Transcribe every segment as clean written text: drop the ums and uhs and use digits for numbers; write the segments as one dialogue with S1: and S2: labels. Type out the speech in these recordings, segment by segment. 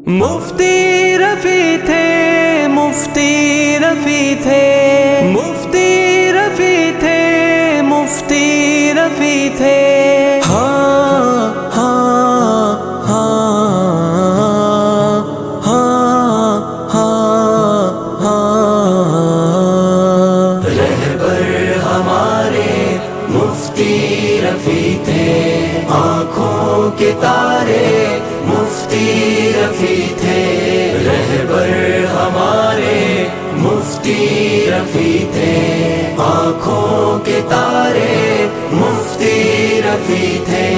S1: مفتی رفیع تھے، مفتی رفیع تھے، مفتی رفیع تھے، مفتی رفیع تھے۔ ہاں ہاں ہاں ہاں ہاں ہاں، رہبر ہمارے مفتی رفیع تھے، آنکھوں کے تارے مفتی رفیع تھے، رہبر ہمارے مفتی رفیع تھے، آنکھوں کے تارے مفتی رفیع تھے۔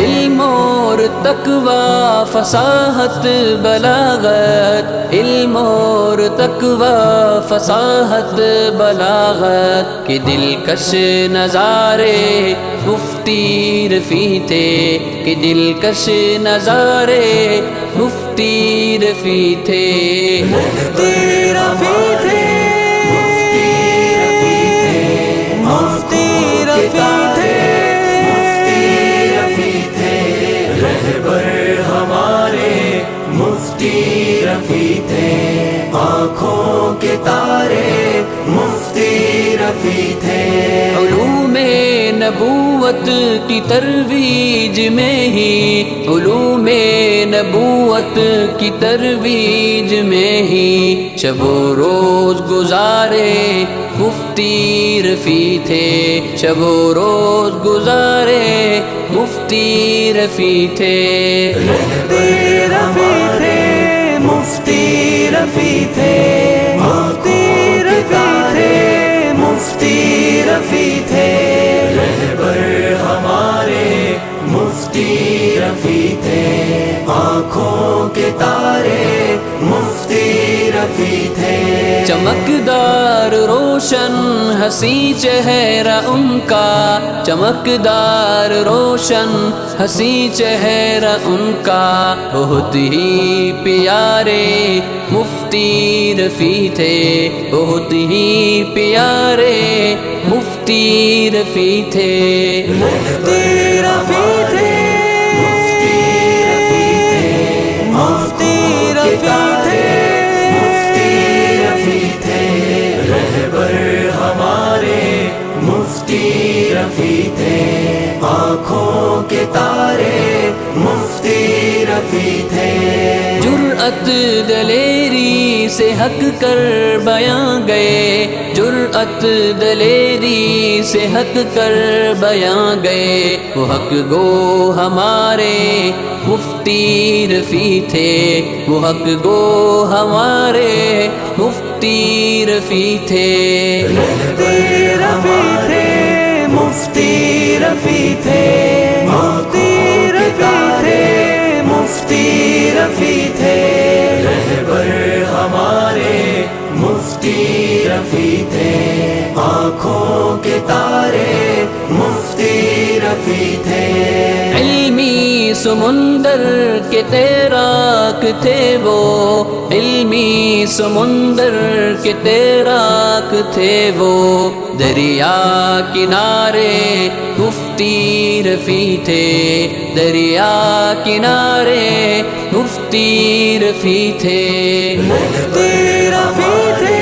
S1: علم اور تقویٰ، فصاحت بلاغت، علم اور تقویٰ، فصاحت بلاغت کے دلکش نظارے مفتی رفیع تھے، کہ دلکش نظارے مفتی رفیع تھے، مفتی رفیع تھے، مفتی رفیع تھے، مفتی رفیع تھے، رہبر ہمارے مفتی رفیع تھے، آنکھوں کے تارے مفتی رفیع تھے۔ علوم نبوت کی ترویج میں ہی، علوم نبوت کی ترویج میں ہی شب و روز گزارے مفتی رفیع تھے، شب و روز گزارے مفتی رفیع تھے، مفتی رفیع تھے، مفتی رفیع تھے، مفتی رفیع تھے، مفتی رفیع تھے، رہبر ہمارے مفتی رفیع تھے، آنکھوں کے تارے مفتی رفیع تھے۔ چمکدار روشن ہنسی چہرہ ان کا، چمکدار روشن ہنسی چہرہ ان کا، بہت ہی پیارے مفتی رفیع تھے، بہت ہی پیارے مفتی رفیع تھے، مفتی رفیع تھے، مفتی رفیع تھے، مفتی رفیع تھے، مفتی رفیع تھے، رہبر ہمارے مفتی رفیع تھے، آنکھوں کے تارے مفتی رفیع تھے۔ جرأت دلیری سے ہٹ کر بیاں گئے، جرأت دلیری سے ہٹ کر بیاں گئے، وہ حق گو ہمارے مفتی رفیع تھے، وہ حق گو ہمارے مفتی رفیع تھے، مفتی رفیع تھے، مفتی رفیع تھے، مفتی رفیع تھے، مفتی رفیع تھے، رہبر ہمارے مفتی رفیع تھے، آنکھوں کے تارے مفتی رفیع تھے۔ علمی سمندر کے تیراک تھے وہ، علمی سمندر کے تیراک تھے وہ، دریا کنارے مفتی رفیع تھے، دریا کنارے مفتی رفیع تھے، مفتی رفیع تھے،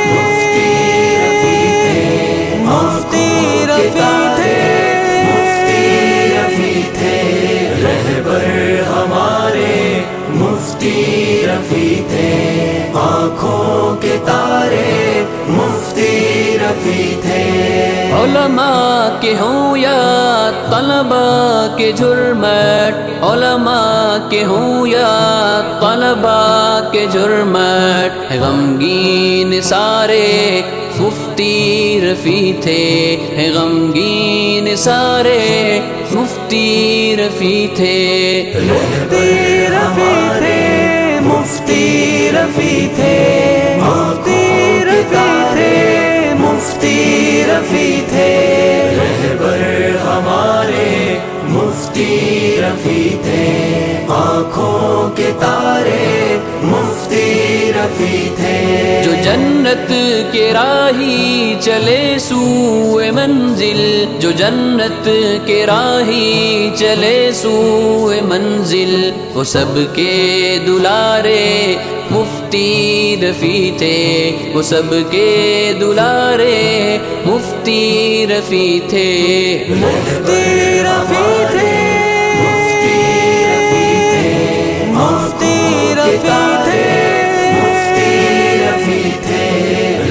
S1: مفتی رفیع تھے، مفتی رفیع تھے، مفتی رفیع تھے، رہبر ہمارے مفتی رفیع تھے، آنکھوں کے تارے مفتی رفیع تھے۔ علماء کے ہوں یا طلباء کے جرمٹ، علماء کے ہوں یا طلباء کے جرمٹ، غمگین سارے مفتی رفیع تھے، غمگین سارے مفتی رفیع تھے، مفتی رفیع تھے، مفتی رفیع تھے، مفتی رفیع تھے، مفتی رفیع تھے، رہبر ہمارے مفتی رفیع تھے، آنکھوں کے تارے مفتی رفیع تھے۔ جو جنت کے راہی چلے سوئے منزل، جو جنت کے راہی چلے سوئے منزل،
S2: منزل وہ سب کے دلارے مفتی رفیع تھے، وہ سب کے دلارے مفتی رفیع تھے،
S1: مفتی رفیع تھے، مفتی رفیع تھے، مفتی رفیع تھے، مفتی رفیع تھے،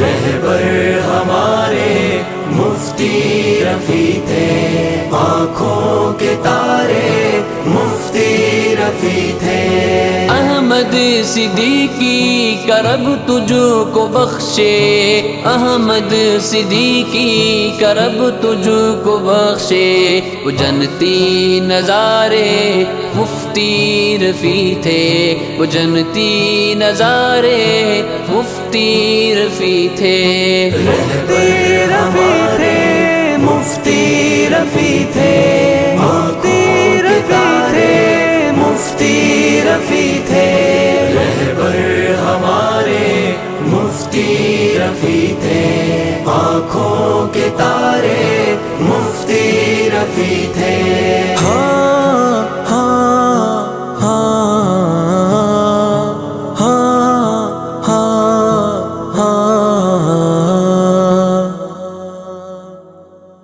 S1: رہبر ہمارے مفتی رفیع تھے، آنکھوں کے تارے مفتی رفیع تھے،
S2: احمد صدیقی کا رب تجھ کو بخشے، احمد صدیقی کا رب تجھ کو بخشے، وہ جنتی نظارے مفتی رفیع تھے، وہ جنتی نظارے مفتی رفیع تھے،
S1: مفتی رفیع تھے، مفتی رفیع تھے، مفتی رفیع تھے، مفتی رفیع تھے، رہبر ہمارے مفتی رفیع تھے، آنکھوں کے تارے مفتی رفیع تھے،